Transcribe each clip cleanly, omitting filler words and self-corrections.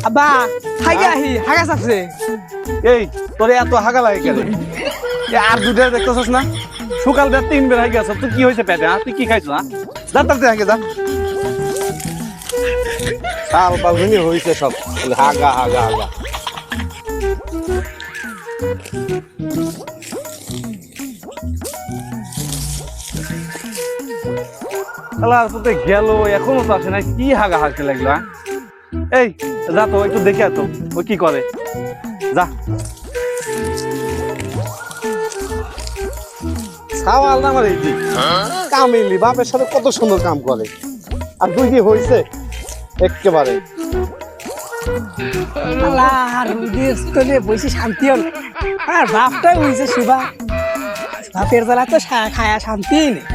আব্বা হাগা হাগা চাপছে। এই তোরে এত হাগা লাগে কেন? আর দুটা দেখতেছস না? সকাল বেলা 3 বের হাগা তুই কি হয়েছে পেটে? তুই কি খাইছ না? যা তাড়াতাড়ি হাগে যা। সাল পালগুনি হয়েছে সব হাগা হাগা হাগা। গেল এখনো তো আসে না, কি হাগা হাগতে লাগলো? এই যা তো একটু দেখে তো ও কি করে, যা। সাওয়াল না আমার এই কামিলি বাপের সাথে কত সুন্দর কাম করে, আর তুই কি হয়েছে একেবারে বসে শান্তি হল। আর বাপটাই হয়েছে শিবা, বাপের জ্বালা তো খায়া শান্তি নেই।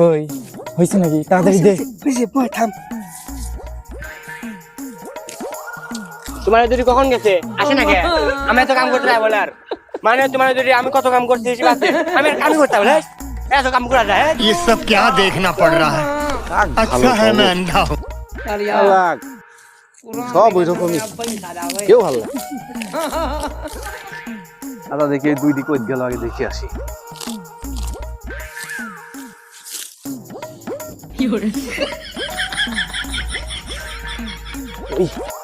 ওই হয়েছে নাকি? তাড়াতাড়ি দে। থাম। তোমার যদি কখন গেছে আসে না কে? আমি এত কাম করতে বলে আর মানে তোমার যদি আমি কত কাম করতে আমি আর কামই করতে বলে এত কাম করা যায়। ये सब क्या देखना पड़ रहा है? अच्छा है मैं अंधा हूँ। সব ওই রকমই, কেউ ভালো লাগে। দাদা দেখি দুই দিকে গেল, আগে দেখে আসি।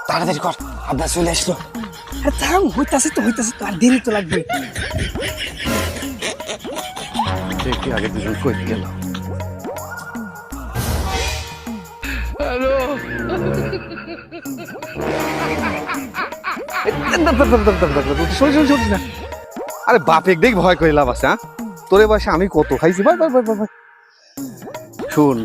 তাড়াতাড়ি কর, আব্বা চলে আসলো। থাম, হইতাছে তো আর দেরি তো লাগবে। দেখি আগে দুজন কই গেল। আরে বাপে দেখ ভয় করে লাভ আছে? তোরে বয়সে আমি কত খাইছি। শুন,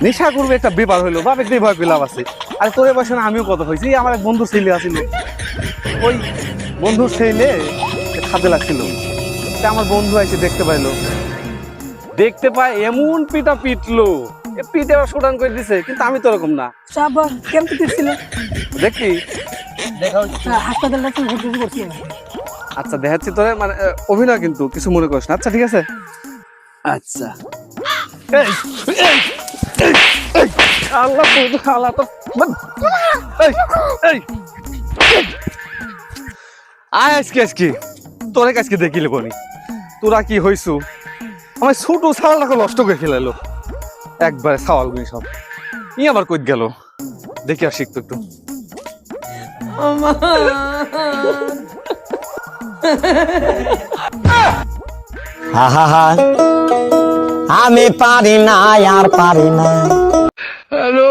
নেশা করবে একটা ব্যাপার হইলো, বাপে দেখ ভয় করে লাভ আছে। আরে তোরে বয়সে আমিও কত খাইছি। আমার এক বন্ধুর ছেলে আছিল, ওই বন্ধুর ছেলে খাতে লাগছিল, আমার বন্ধু এসে দেখতে পায় এমন পিটা পিটলো, পিঠে আবার শোটান করে দিছে। কিন্তু আমি তো ওরকম না। কেমন পিটছিল দেখি? হাসপাতালটা তো ভর্তি করছি। আচ্ছা দেখাচ্ছি তোরে, মানে অভিনয়, কিন্তু কিছু মনে করিস না। আচ্ছা ঠিক আছে। আচ্ছা আল্লাহ আল্লাহ তো আয় আজকে তোরে আজকে দেখিলে বনি তোরা কি হইছু। আমার ছোট ছাওয়ালটাকে নষ্ট করে খেলাইলো একবারে। ছাওয়াল গুলি সব ই আবার কই গেল, দেখি আর শিখতো একটু। আমি পারি না, আর পারি না। হ্যালো।